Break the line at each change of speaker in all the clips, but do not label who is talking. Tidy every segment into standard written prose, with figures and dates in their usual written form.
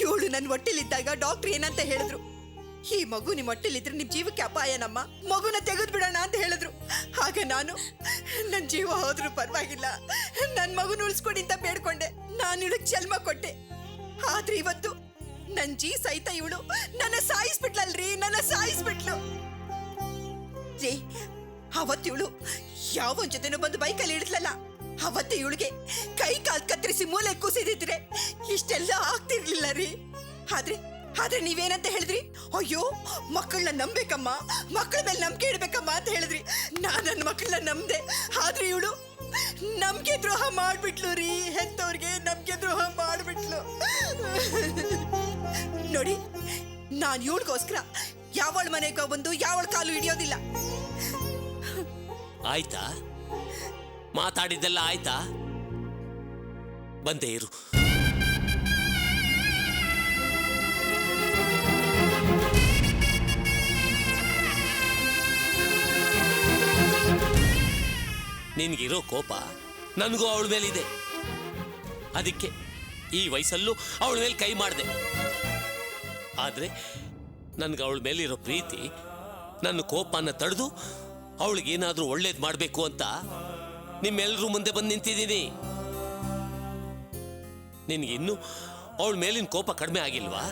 ಇವಳು ನನ್ನ ಹೊಟ್ಟೆಲಿದ್ದಾಗ ಡಾಕ್ಟರ್ ಏನಂತ ಹೇಳಿದ್ರು, ಈ ಮಗು ನಿಮ್ಮ ಹೊಟ್ಟೆಲಿದ್ರೆ ನಿಮ್ ಜೀವಕ್ಕೆ ಅಪಾಯನಮ್ಮ, ಮಗುನ ತೆಗೆದು ಬಿಡೋಣ ಅಂತ ಹೇಳಿದ್ರು. ಆಗ ನಾನು ನನ್ನ ಜೀವ ಹೋದ್ರೂ ಪರವಾಗಿಲ್ಲ, ನನ್ನ ಮಗುನ ಉಳಿಸ್ಕೊಡಿ ಅಂತ ಬೇಡ್ಕೊಂಡೆ. ನಾನು ಇವಳಿಗೆ ಜನ್ಮ ಕೊಟ್ಟೆ. ಆದ್ರೆ ಇವತ್ತು ನನ್ ಜೀ ಸಹಿತ ಇವಳು ನನ್ನ ಸಾಯಿಸ್ಬಿಟ್ಲಲ್ರಿ, ನನ್ನ ಸಾಯಿಸ್ಬಿಟ್ಲು ರೀ. ಅವತ್ತು ಇವಳು ಯಾವನ್ ಜೊತೆನೋ ಬಂದು ಬೈಕಲ್ಲಿ ಹಿಡಿದ್ಲಲ್ಲ, ಅವತ್ತೆ ಇವಳಿಗೆ ಕೈ ಕಾಲ್ ಕತ್ತರಿಸಿ ಮೂಲೆ ಕೂಸಿದಿದ್ರೆ ಇಷ್ಟೆಲ್ಲ ಆಗ್ತಿರ್ಲಿಲ್ಲ ರೀ. ಆದ್ರೆ ನೀವೇನಂತ ಹೇಳಿದ್ರಿ, ಅಯ್ಯೋ ಮಕ್ಕಳನ್ನ ನಂಬೇಕಮ್ಮ, ಮಕ್ಕಳ ಮೇಲೆ ನಂಬಿಕೆ ಇಡ್ಬೇಕಮ್ಮ ಅಂತ ಹೇಳಿದ್ರಿ. ನಾನು ನನ್ನ ಮಕ್ಕಳನ್ನ ನಂಬ್ದೆ, ಆದ್ರೆ ಇವಳು ನಂಬಿಕೆ ದ್ರೋಹ ಮಾಡ್ಬಿಟ್ಲು ರೀ. ಹೆತ್ತವ್ರಿಗೆ ನಂಬಿಕೆ ದ್ರೋಹ ಮಾಡ್ಬಿಟ್ಲು ನೋಡಿ. ನಾನು ಇವಳಿಗೋಸ್ಕರ ಯಾವಳ ಮನೆಗೆ ಬಂದು ಯಾವಳ ಕಾಲು ಹಿಡಿಯೋದಿಲ್ಲ.
ಆಯ್ತಾ? ಮಾತಾಡಿದ್ದೆಲ್ಲ ಆಯ್ತಾ? ಬಂದೇ ಇರು. ನಿನ್ಗಿರೋ ಕೋಪ ನನಗೂ ಅವಳ ಮೇಲಿದೆ. ಅದಕ್ಕೆ ಈ ವಯಸ್ಸಲ್ಲೂ ಅವಳ ಮೇಲೆ ಕೈ ಮಾಡಿದೆ. ಆದ್ರೆ ನನ್ಗೆ ಅವಳ ಮೇಲಿರೋ ಪ್ರೀತಿ ನನ್ನ ಕೋಪನ ತಡೆದು ಅವಳಿಗೇನಾದ್ರೂ ಒಳ್ಳೇದು ಮಾಡಬೇಕು ಅಂತ ನಿಮ್ಮೆಲ್ಲರೂ ಮುಂದೆ ಬಂದು ನಿಂತಿದ್ದೀನಿ. ನಿನ್ಗಿನ್ನೂ ಅವಳ ಮೇಲಿನ ಕೋಪ ಕಡಿಮೆ ಆಗಿಲ್ವಾ?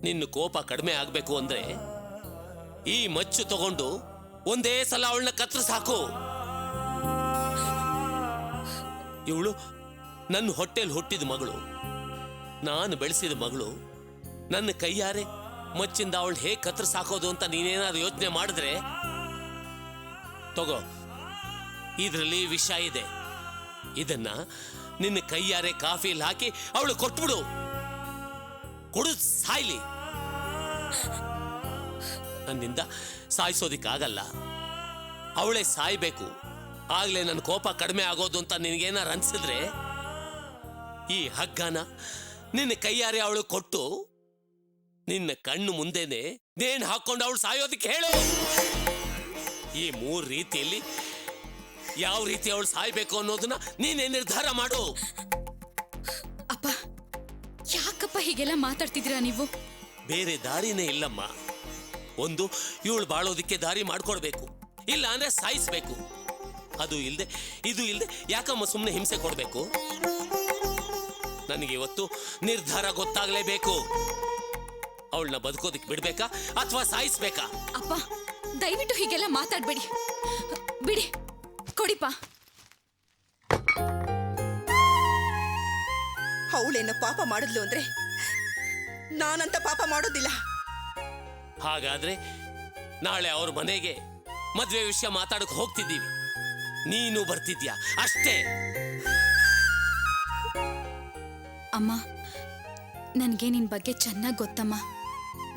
ನಿನ್ನ ಕೋಪ ಕಡಿಮೆ ಆಗಬೇಕು ಅಂದ್ರೆ ಈ ಮಚ್ಚು ತಗೊಂಡು ಒಂದೇ ಸಲ ಅವಳನ್ನ ಕತ್ತರಿಸಾಕು. ಇವಳು ನನ್ನ ಹೊಟ್ಟೆಲ್ ಹುಟ್ಟಿದ ಮಗಳು, ನಾನು ಬೆಳೆಸಿದ ಮಗಳು. ನನ್ನ ಕೈಯಾರೆ ಮಚ್ಚಿಂದ ಅವಳು ಹೇಗೆ ಕತ್ತರಿಸಾಕೋದು ಅಂತ ನೀನೇನಾದ್ರು ಯೋಚನೆ ಮಾಡಿದ್ರೆ ತಗೋ, ಇದರಲ್ಲಿ ವಿಷ ಇದೆ. ಇದನ್ನ ನಿನ್ನ ಕೈಯಾರೆ ಕಾಫಿಯಲ್ಲಿ ಹಾಕಿ ಅವಳು ಕೊಟ್ಬಿಡು. ಕೊಡು, ಸಾಯ್ಲಿ. ನನ್ನಿಂದ ಸಾಯಿಸೋದಿಕ್ಕಾಗಲ್ಲ, ಅವಳೇ ಸಾಯ್ಬೇಕು. ಆಗ್ಲೇ ನನ್ನ ಕೋಪ ಕಡಿಮೆ ಆಗೋದು ಅಂತ ನಿನಗೇನಾರು ಅನ್ಸಿದ್ರೆ ಈ ಹಗ್ಗನ ನಿನ್ನ ಕೈಯಾರೆ ಅವಳು ಕೊಟ್ಟು ನಿನ್ನ ಕಣ್ಣು ಮುಂದೆನೆ ನೇಣು ಹಾಕೊಂಡು ಅವಳು ಸಾಯೋದಕ್ಕೆ ಹೇಳು. ಈ 3 ರೀತಿಯಲ್ಲಿ ಯಾವ ರೀತಿ ಅವಳು ಸಾಯ್ಬೇಕು ಅನ್ನೋದನ್ನ ನೀನೇ ನಿರ್ಧಾರ ಮಾಡು.
ಅಪ್ಪ, ಯಾಕಪ್ಪ ಹೀಗೆಲ್ಲ ಮಾತಾಡ್ತಿದ್ದೀರಾ ನೀವು?
ಬೇರೆ ದಾರಿನೇ ಇಲ್ಲಮ್ಮ. ಒಂದು, ಇವಳು ಬಾಳೋದಿಕ್ಕೆ ದಾರಿ ಮಾಡ್ಕೊಡ್ಬೇಕು, ಇಲ್ಲ ಅಂದ್ರೆ ಸಾಯಿಸ್ಬೇಕು. ಅದು ಇಲ್ದೆ ಇದು ಇಲ್ದೆ ಯಾಕಮ್ಮ ಸುಮ್ಮನೆ ಹಿಂಸೆ ಕೊಡ್ಬೇಕು? ನನಗೆ ಇವತ್ತು ನಿರ್ಧಾರ ಗೊತ್ತಾಗ್ಲೇಬೇಕು. ಅವಳನ್ನ ಬದುಕೋದಿಕ್ ಬಿಡ್ಬೇಕಾ ಅಥವಾ ಸಾಯಿಸ್ಬೇಕಾ?
ಅಪ್ಪ, ದಯವಿಟ್ಟು ಹೀಗೆಲ್ಲ ಮಾತಾಡ್ಬೇಡಿ, ಬಿಡಿ, ಕೊಡಿಪ್ಪ.
ಅವಳೇನೋ ಪಾಪ ಮಾಡಿದ್ಲು ಅಂದ್ರೆ ನಾನಂತ ಪಾಪ ಮಾಡೋದಿಲ್ಲ.
ಹಾಗಾದ್ರೆ ನಾಳೆ ಅವ್ರ ಮನೆಗೆ ಮದ್ವೆ ವಿಷಯ ಮಾತಾಡಕ್ ಹೋಗ್ತಿದ್ದೀವಿ, ನೀನು ಬರ್ತಿದ್ಯಾ ಅಷ್ಟೇ.
ಅಮ್ಮ, ನನ್ಗೆ ನಿನ್ ಬಗ್ಗೆ ಚೆನ್ನಾಗಿ ಗೊತ್ತಮ್ಮ.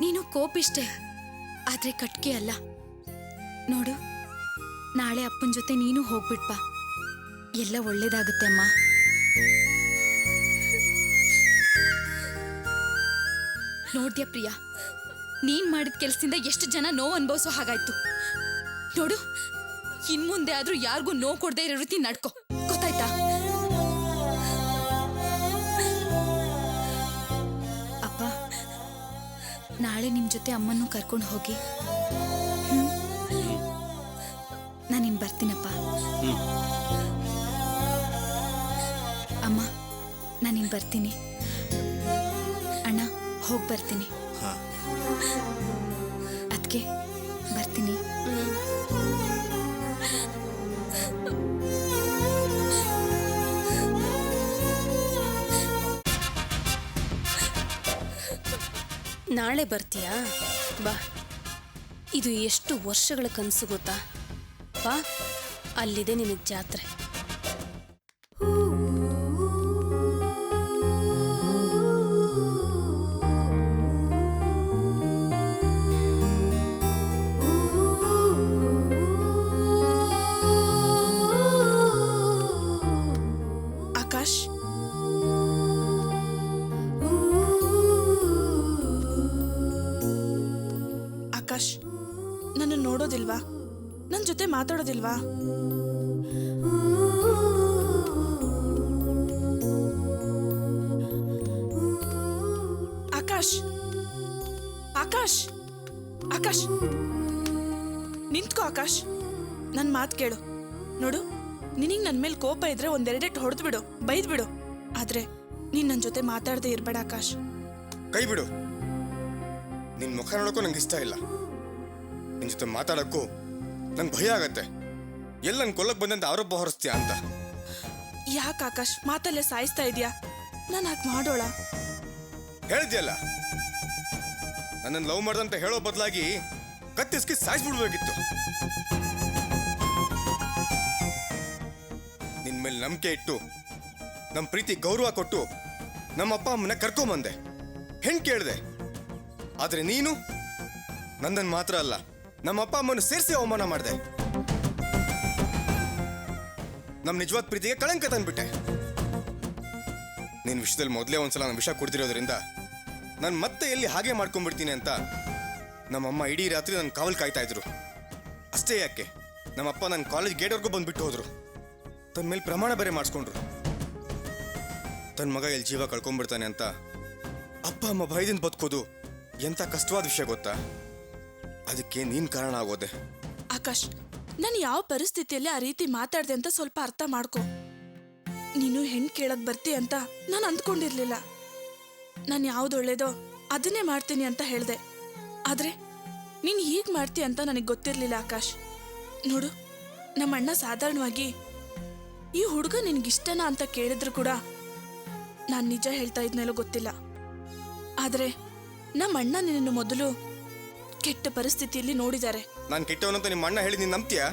ನೀನು ಕೋಪಿಷ್ಟೆ, ಆದ್ರೆ ಕಟ್ಕೆ ಅಲ್ಲ. ನೋಡು, ನಾಳೆ ಅಪ್ಪನ ಜೊತೆ ನೀನು ಹೋಗ್ಬಿಟ್ಪ, ಎಲ್ಲ ಒಳ್ಳೇದಾಗುತ್ತೆ ಅಮ್ಮ. ನೋಡ್ದ್ಯಾ ಪ್ರಿಯಾ, ನೀನ್ ಮಾಡಿದ ಕೆಲ್ಸದಿಂದ ಎಷ್ಟು ಜನ ನೋವು ಅನುಭವಿಸೋ ಹಾಗಾಯ್ತು. ನೋಡು, ಇನ್ಮುಂದೆ ಆದ್ರೂ ಯಾರಿಗೂ ನೋವು ಕೊಡದೆ ಇರೋ ರೀತಿ ನಡ್ಕೊ, ಗೊತ್ತಾಯ್ತಾ? ಅಪ್ಪ, ನಾಳೆ ನಿಮ್ ಜೊತೆ ಅಮ್ಮನ್ನು ಕರ್ಕೊಂಡು ಹೋಗಿ. ನಾನಿನ್ ಬರ್ತೀನಪ್ಪ. ಅಮ್ಮ, ನಾನಿನ್ ಬರ್ತೀನಿ. ಅಣ್ಣ, ಹೋಗಿ ಬರ್ತೀನಿ. ಅದಕ್ಕೆ ಬರ್ತೀನಿ.
ನಾಳೆ ಬರ್ತೀಯಾ? ಬಾ, ಇದು ಎಷ್ಟು ವರ್ಷಗಳ ಕನಸು ಗೊತ್ತಾ? ಬಾ, ಅಲ್ಲಿದೆ ನಿನಗೆ ಜಾತ್ರೆ.
ಆಕಾಶ್, ಆಕಾಶ್, ನನ್ನ ನೋಡೋದಿಲ್ವಾ? ನನ್ನ ಜೊತೆ ಮಾತಾಡೋದಿಲ್ವಾ? ಆಕಾಶ್ ಆಕಾಶ್ ನಿಂತ್ಕೋ ಆಕಾಶ್, ನನ್ನ ಮಾತು ಕೇಳು. ನೋಡು, ನಿನಗೆ ನನ್ನ ಮೇಲೆ ಕೋಪ ಇದ್ರೆ ಒಂದೆರಡೆಟ್ಟು ಹೊಡೆದು ಬಿಡು, ಬೈದ್ ಬಿಡು. ಆದ್ರೆ ನೀನ್ ನನ್ನ ಜೊತೆ ಮಾತಾಡದೆ ಇರ್ಬೇಡ ಆಕಾಶ್.
ಕೈ ಬಿಡು. ನಿನ್ ಮುಖ ನೋಡೋಕ್ಕೂ ನಂಗೆ ಇಷ್ಟ ಇಲ್ಲ. ನಿನ್ ಜೊತೆ ಮಾತಾಡೋಕ್ಕೂ ನಂಗೆ ಭಯ ಆಗತ್ತೆ. ಎಲ್ಲ ನನ್ ಕೊಲ್ಲಕ್ ಬಂದಂತ ಆರೋಪ ಹೊರಿಸ್ತೀಯ ಅಂತ.
ಯಾಕೆ ಆಕಾಶ್ ಮಾತಲ್ಲೇ ಸಾಯಿಸ್ತಾ ಇದೀಯಾ? ನಾನು ಹಾಗೆ ಮಾಡೋಳ?
ಹೇಳಿದ್ಯಲ್ಲ, ನನ್ನನ್ನು ಲವ್ ಮಾಡ್ದಂತ ಹೇಳೋ ಬದಲಾಗಿ ಕತ್ತಿಸ್ಕಿ ಸಾಯಿಸ್ಬಿಡ್ಬೇಕಿತ್ತು. ನಿನ್ ಮೇಲೆ ನಂಬಿಕೆ ಇಟ್ಟು ನಮ್ಮ ಪ್ರೀತಿ ಗೌರವ ಕೊಟ್ಟು ನಮ್ಮ ಅಪ್ಪ ಅಮ್ಮನ ಕರ್ಕೊಂಬಂದೆ, ಹೆಣ್ ಕೇಳಿದೆ. ಆದ್ರೆ ನೀನು ನಂದನ್ ಮಾತ್ರ ಅಲ್ಲ, ನಮ್ಮ ಅಪ್ಪ ಅಮ್ಮನ ಸೇರಿಸಿ ಅವಮಾನ ಮಾಡಿದೆ. ನಮ್ಮ ನಿಜವಾದ ಪ್ರೀತಿಗೆ ಕಳಂಕ ತಂದ್ಬಿಟ್ಟೆ. ನಿನ್ನ ವಿಷಯದಲ್ಲಿ ಮೊದಲೇ ಒಂದ್ಸಲ ನಾನು ವಿಷ ಕುಡ್ದಿರೋದ್ರಿಂದ ನಾನು ಮತ್ತೆ ಎಲ್ಲಿ ಹಾಗೆ ಮಾಡ್ಕೊಂಡ್ಬಿಡ್ತೀನಿ ಅಂತ ನಮ್ಮಮ್ಮ ಇಡೀ ರಾತ್ರಿ ನನ್ನ ಕಾವಲ್ ಕಾಯ್ತಾ ಇದ್ರು. ಅಷ್ಟೇ ಯಾಕೆ, ನಮ್ಮಪ್ಪ ನನ್ನ ಕಾಲೇಜ್ ಗೇಟ್ವರೆಗೂ ಬಂದ್ಬಿಟ್ಟು ಹೋದ್ರು. ತನ್ನ ಮೇಲೆ ಪ್ರಮಾಣ ಬೇರೆ ಮಾಡಿಸ್ಕೊಂಡ್ರು. ತನ್ನ ಮಗ ಎಲ್ಲಿ ಜೀವ ಕಳ್ಕೊಂಡ್ಬಿಡ್ತಾನೆ ಅಂತ ಅಪ್ಪ ಅಮ್ಮ ಭಯದಿಂದ ಬದುಕೋದು ಎಂಥ ಕಷ್ಟವಾದ ವಿಷಯ ಗೊತ್ತಾ? ಅದಕ್ಕೆ ನೀನ್ ಕಾರಣ ಆಗೋದೆ.
ಆಕಾಶ್, ನಾನು ಯಾವ ಪರಿಸ್ಥಿತಿಯಲ್ಲಿ ಆ ರೀತಿ ಮಾತಾಡ್ದೆ ಅಂತ ಸ್ವಲ್ಪ ಅರ್ಥ ಮಾಡ್ಕೊ. ನೀನು ಹೆಣ್ ಕೇಳಕ್ ಬರ್ತಿ ಅಂತ ನಾನು ಅಂದ್ಕೊಂಡಿರ್ಲಿಲ್ಲ. ನಾನು ಯಾವ್ದು ಒಳ್ಳೇದೋ ಅದನ್ನೇ ಮಾಡ್ತೀನಿ ಅಂತ ಹೇಳ್ದೆ. ಆದ್ರೆ ನೀನು ಹೀಗೆ ಮಾಡ್ತಿ ಅಂತ ನನಗೆ ಗೊತ್ತಿರ್ಲಿಲ್ಲ ಆಕಾಶ್. ನೋಡು, ನಮ್ಮ ಅಣ್ಣ ಸಾಧಾರಣವಾಗಿ ಈ ಹುಡುಗ ನಿನ್ಗಿಷ್ಟನಾ ಅಂತ ಕೇಳಿದ್ರು ಕೂಡ ನಾನು ನಿಜ ಹೇಳ್ತಾ ಇದ್ನೇಲೋ ಗೊತ್ತಿಲ್ಲ. ಆದ್ರೆ ನಮ್ಮ ಅಣ್ಣ ನಿನ್ನನ್ನು ಮೊದಲು ಕೆಟ್ಟ ಪರಿಸ್ಥಿತಿಯಲ್ಲಿ ನೋಡಿದ್ದಾರೆ.
ನಾನು ಕೆಟ್ಟವನಂತ ನಿಮ್ಮ ಅಣ್ಣ ಹೇಳಿ ನೀನು ನಂಬ್ತೀಯಾ?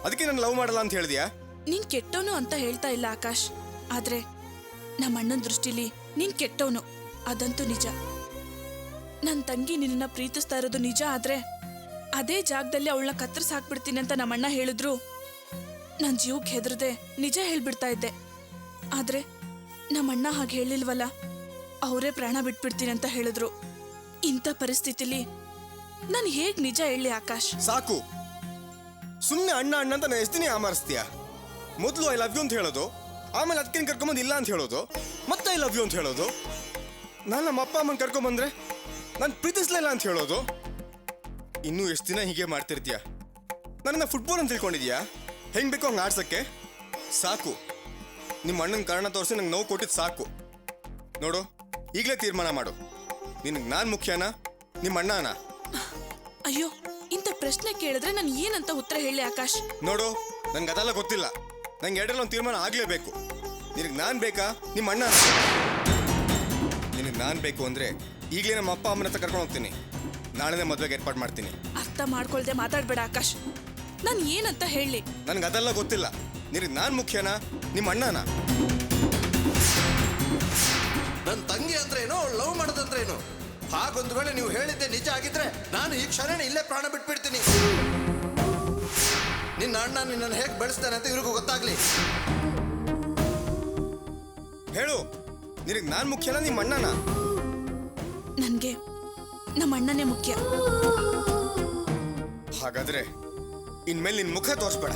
ಅದಕ್ಕೆ ನಾನು ಲವ್ ಮಾಡಲ್ಲ ಅಂತ ಹೇಳಿದ್ಯಾ?
ನೀನ್ ಕೆಟ್ಟವನು ಅಂತ ಹೇಳ್ತಾ ಇಲ್ಲ ಆಕಾಶ್. ಆದ್ರೆ ನಮ್ಮ ಅಣ್ಣನ ದೃಷ್ಟಿಲಿ ನೀನ್ ಕೆಟ್ಟವನು, ಅದಂತೂ ನಿಜ. ನನ್ನ ತಂಗಿ ನಿನ್ನ ಪ್ರೀತಿಸ್ತಾ ಇರೋದು ನಿಜ. ಆದ್ರೆ ಅದೇ ಜಾಗದಲ್ಲಿ ಅವಳನ್ನ ಕತ್ತರಿಸಿ ಹಾಕ್ಬಿಡ್ತೀನಿ ಅಂತ ನಮ್ಮ ಅಣ್ಣ ಹೇಳಿದ್ರು ನನ್ನ ಜೀವಕ್ಕೆ ಹೆದರದೆ ನಿಜ ಹೇಳ್ಬಿಡ್ತಾ ಇದ್ದೆ. ಆದ್ರೆ ನಮ್ಮ ಅಣ್ಣ ಹಾಗೆ ಹೇಳಿಲ್ವಲ್ಲ, ಅವರೇ ಪ್ರಾಣ ಬಿಟ್ಬಿಡ್ತೀನಿ ಅಂತ ಹೇಳಿದ್ರು. ಇಂಥ ಪರಿಸ್ಥಿತಿಲಿ ನಾನು ಹೇಗ್ ನಿಜ ಹೇಳಿ ಆಕಾಶ್?
ಸಾಕು, ಸುಮ್ಮನೆ ಅಣ್ಣ ಅಣ್ಣ ಅಂತ ನಾನು ಎಷ್ಟಿನೇ ಆಮರಿಸ್ತೀಯ. ಮೊದಲು ಐ ಲವ್ ಯು ಅಂತ ಹೇಳೋದು, ಆಮೇಲೆ ಅದಕ್ಕೇನು ಕರ್ಕೊಂಬಂದು ಇಲ್ಲ ಅಂತ ಹೇಳೋದು, ಮತ್ತೆ ಐ ಲವ್ ಯು ಅಂತ ಹೇಳೋದು. ನಾನು ನಮ್ಮ ಅಪ್ಪ ಅಮ್ಮನ ಕರ್ಕೊಂಬಂದ್ರೆ ನಾನು ಪ್ರೀತಿಸ್ಲಿಲ್ಲ ಅಂತ ಹೇಳೋದು. ಇನ್ನೂ ಎಷ್ಟು ದಿನ ಹೀಗೆ ಮಾಡ್ತಿರ್ತೀಯ? ನನ್ನನ್ನು ಫುಟ್ಬಾಲ್ ಅಂತ ತಿಳ್ಕೊಂಡಿದ್ಯಾ? ಹೆಂಗೆ ಬೇಕೋ ಹಂಗೆ ಆಡ್ಸಕ್ಕೆ? ಸಾಕು, ನಿಮ್ಮ ಅಣ್ಣನ ಕಾರಣ ತೋರಿಸಿ ನಂಗೆ ನೋವು ಕೊಟ್ಟಿದ್ದು ಸಾಕು. ನೋಡು, ಈಗಲೇ ತೀರ್ಮಾನ ಮಾಡು. ನಿನಗೆ ನಾನು ಮುಖ್ಯನಾ, ನಿಮ್ಮ ಅಣ್ಣನ?
ಅಯ್ಯೋ, ಇಂಥ ಪ್ರಶ್ನೆ ಕೇಳಿದ್ರೆ ನಾನು ಏನಂತ ಉತ್ತರ ಹೇಳಿ ಆಕಾಶ್?
ನೋಡು, ನನ್ಗೆ ಅದೆಲ್ಲ ಗೊತ್ತಿಲ್ಲ. ನಂಗೆ ಎರಡರಲ್ಲಿ ಒಂದು ತೀರ್ಮಾನ ಆಗಲೇಬೇಕು. ನಿನಗೆ ನಾನು ಬೇಕಾ, ನಿಮ್ಮ ಅಣ್ಣ? ನಿನಗೆ ನಾನು ಬೇಕು ಅಂದರೆ ಈಗಲೇ ನಮ್ಮ ಅಪ್ಪ ಅಮ್ಮನ ಹತ್ರ ಕರ್ಕೊಂಡು ಹೋಗ್ತೀನಿ. ನಾಳೆನೇ ಮದುವೆಗೆ ಏರ್ಪಾಡು ಮಾಡ್ತೀನಿ.
ಅರ್ಥ ಮಾಡ್ಕೊಳ್ದೆ ಮಾತಾಡ್ಬೇಡ ಆಕಾಶ್. ನಾನು ಏನಂತ ಹೇಳಿ?
ನನಗೆ ಅದೆಲ್ಲ ಗೊತ್ತಿಲ್ಲ. ನಿನಗೆ ನಾನು ಮುಖ್ಯನಾ, ನಿಮ್ಮ ಅಣ್ಣನ?
ನನ್ನ ತಂಗಿ ಅಂದ್ರೇನು, ಲವ್ ಮಾಡೋದಂದ್ರೇನು? ಹಾಗೊಂದು ವೇಳೆ ನೀವು ಹೇಳಿದ್ದೆ ನಿಜ ಆಗಿದ್ರೆ ನಾನು ಈ ಕ್ಷಣ ಇಲ್ಲೇ ಪ್ರಾಣ ಬಿಟ್ಬಿಡ್ತೀನಿ. ನಿನ್ನ ಅಣ್ಣ ನಿನ್ನನ್ನು ಹೇಗೆ ಬೆಳೆಸ್ತಾನೆ ಅಂತ ಇವ್ರಿಗೂ ಗೊತ್ತಾಗ್ಲಿ.
ಹೇಳು, ನಿನಗೆ ನಾನು ಮುಖ್ಯನಾ, ನಿಮ್ಮ ಅಣ್ಣನ?
ನನಗೆ ನಮ್ಮ ಅಣ್ಣನೇ ಮುಖ್ಯ.
ಹಾಗಾದ್ರೆ ಇನ್ಮೇಲೆ ನಿನ್ನ ಮುಖ ತೋರಿಸ್ಬೇಡ.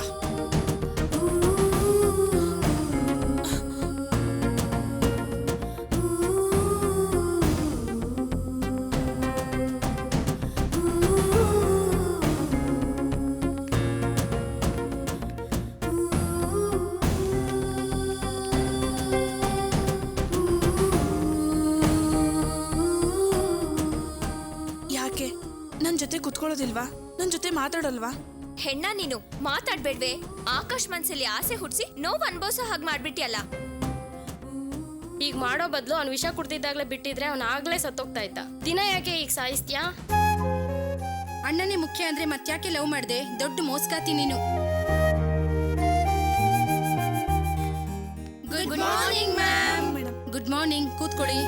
ಯಾಕೆ ನನ್ನ ಜೊತೆ ಕುತ್ಕೊಳ್ಳೋದಿಲ್ವಾ? ನನ್ನ ಜೊತೆ ಮಾತಾಡಲ್ವಾ?
ಹೆಣ್ಣ ನೀನು ಮಾತಾಡ್ಬೇಡ್ವೆ. ಆಕಾಶ್ ಮನ್ಸಲ್ಲಿ ಆಸೆ ಹುಡ್ಸಿ ನೋವು ಅನ್ಭವಿಸೋ ಹಾಗೆ ಮಾಡ್ಬಿಟ್ಟಿಯಲ್ಲ.
ಈಗ ಮಾಡೋ ಬದಲು ಅವ್ನು ವಿಷ ಕುಡ್ದಿದ್ದಾಗ್ಲೇ ಬಿಟ್ಟಿದ್ರೆ ಅವ್ನು ಆಗ್ಲೇ ಸತ್ತೋಗ್ತಾ ಇದ್ದ. ದಿನ ಯಾಕೆ ಈಗ ಸಾಯಿಸ್ತ್ಯಾ?
ಅಣ್ಣನೇ ಮುಖ್ಯ ಅಂದ್ರೆ ಮತ್ತ್ಯಾಕೆ ಲವ್ ಮಾಡ್ದೆ? ದೊಡ್ಡ ಮೋಸ್ಕಾತಿ ನೀನು. Good morning ma'am. Good morning, ಕೂತ್ಕೊಳ್ಳಿ.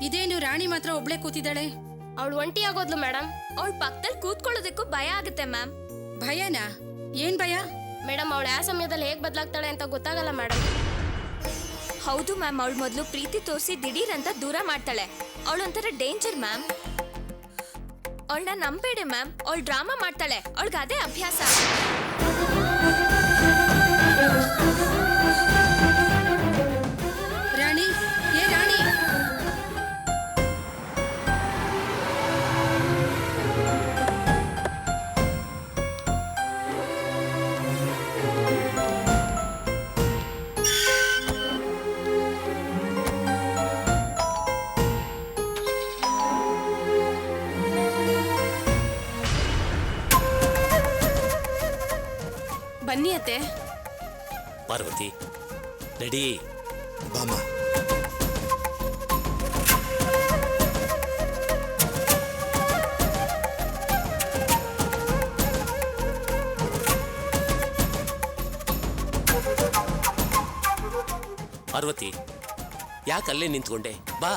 ಇದೇನು ರಾಣಿ ಮಾತ್ರ ಒಬ್ಳೆ ಕೂತಿದ್ದಾಳೆ?
ಅವಳು ಒಂಟಿ ಆಗೋದ್ಲು ಮೇಡಮ್.
ಅವಳ ಪಕ್ಕದಲ್ಲಿ ಕೂತ್ಕೊಳ್ಳೋದಕ್ಕೂ ಭಯ ಆಗುತ್ತೆ ಮ್ಯಾಮ್.
ಭಯನಾ? ಏನ್ ಭಯ?
ಮೇಡಮ್ ಅವಳು ಯಾವ ಸಮಯದಲ್ಲಿ ಹೇಗೆ ಬದಲಾಗ್ತಾಳೆ ಅಂತ ಗೊತ್ತಾಗಲ್ಲ ಮೇಡಮ್.
ಹೌದು ಮ್ಯಾಮ್, ಅವಳು ಮೊದಲು ಪ್ರೀತಿ ತೋರಿಸಿ ದಿಢೀರ್ ಅಂತ ದೂರ ಮಾಡ್ತಾಳೆ. ಅವಳು ಒಂಥರ ಡೇಂಜರ್ ಮ್ಯಾಮ್. ಅವಳನ್ನ ನಂಬೇಡಿ ಮ್ಯಾಮ್, ಅವಳು ಡ್ರಾಮಾ ಮಾಡ್ತಾಳೆ. ಅವಳಿಗೆ ಅದೇ ಅಭ್ಯಾಸ.
ರಾಣಿ, ಏ ರಾಣಿ,
ಬನ್ನಿ ಅತ್ತೆ.
ಪಾರ್ವತಿ ನಡಿ.
ಬಾಮ.
ಪಾರ್ವತಿ ಯಾಕೆ ಅಲ್ಲೇ ನಿಂತ್ಕೊಂಡೆ? ಬಾ.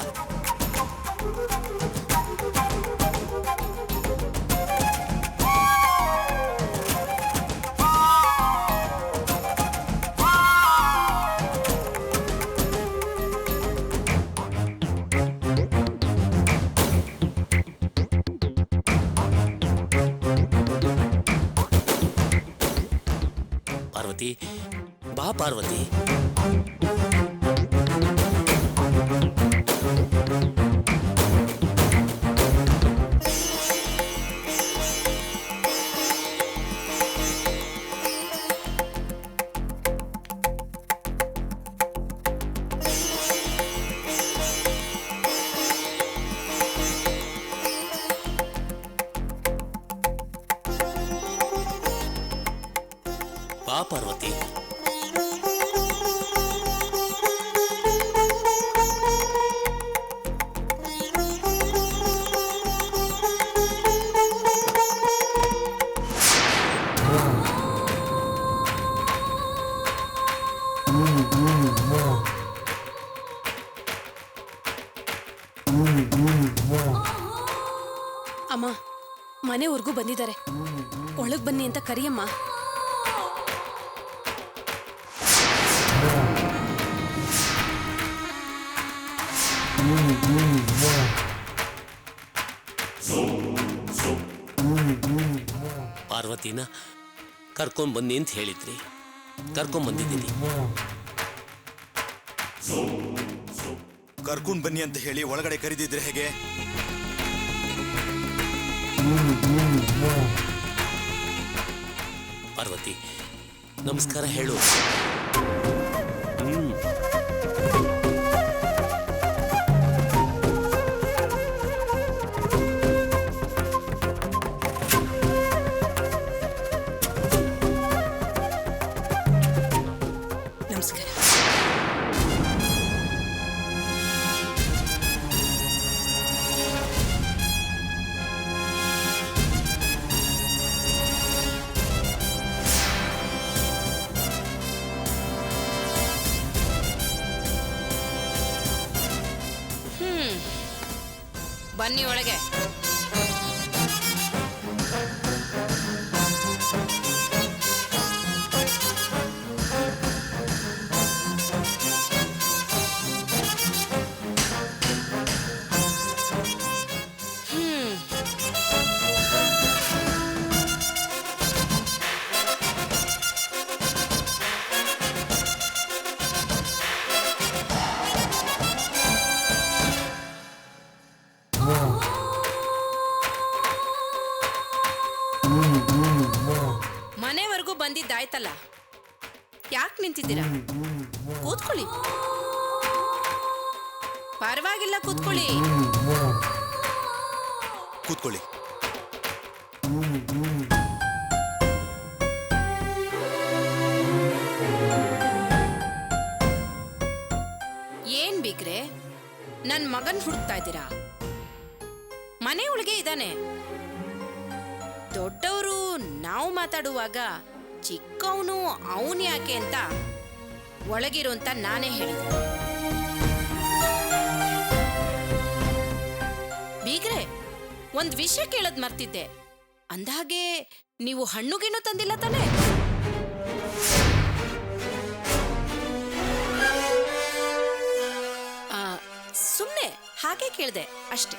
ಪಾರ್ವತಿ ಬಾ ಪಾರ್ವತಿ. ಬಾ ಪಾರ್ವತಿ.
ಅಮ್ಮ, ಮನೆವರೆಗೂ ಬಂದಿದ್ದಾರೆ. ಒಳಗ್ ಬನ್ನಿ ಅಂತ ಕರಿಯಮ್ಮ.
ಪಾರ್ವತಿನ ಕರ್ಕೊಂಡ್ ಬನ್ನಿ ಅಂತ ಹೇಳಿದ್ರಿ, ಕರ್ಕೊಂಡ್ ಬಂದಿದ್ದೀನಿ.
ಕರ್ಕೊಂಡ್ ಬನ್ನಿ ಅಂತ ಹೇಳಿ ಒಳಗಡೆ ಕರೆದಿದ್ರೆ ಹೇಗೆ?
ಪಾರ್ವತಿ ನಮಸ್ಕಾರ ಹೇಳು.
ನಮಸ್ಕಾರ.
ಬನ್ನಿ ಒಳಗೆ. ಮನೆವರೆಗೂ ಬಂದಿದ್ದಾಯ್ತಲ್ಲ, ಯಾಕೆ ನಿಂತಿದ್ದೀರಾ? ಕೂತ್ಕೊಳ್ಳಿ. ಪರವಾಗಿಲ್ಲ, ಕೂತ್ಕೊಳ್ಳಿ.
ಕೂತ್ಕೊಳ್ಳಿ.
ಏನ್ ಬೀಗ್ರೆ, ನನ್ ಮಗನ್ ಹುಡುಕ್ತಾ ಇದ್ದೀರಾ? ಮನೆ ಒಳಗೆ ಇದ್ದಾನೆ. ದೊಡ್ಡವರು ನಾವು ಮಾತಾಡುವಾಗ ಚಿಕ್ಕವನು ಅವನು ಯಾಕೆ ಅಂತ ಒಳಗಿರು ಅಂತ ನಾನೇ ಹೇಳಿದೆ. ಬೀಗ್ರೆ, ಒಂದ್ ವಿಷಯ ಕೇಳದ್ ಮರ್ತಿದ್ದೆ. ಅಂದಹಾಗೆ ನೀವು ಹಣ್ಣುಗಿನ್ನು ತಂದಿಲ್ಲ ತಾನೆ? ಸುಮ್ನೆ ಹಾಗೆ ಕೇಳ್ದೆ ಅಷ್ಟೇ.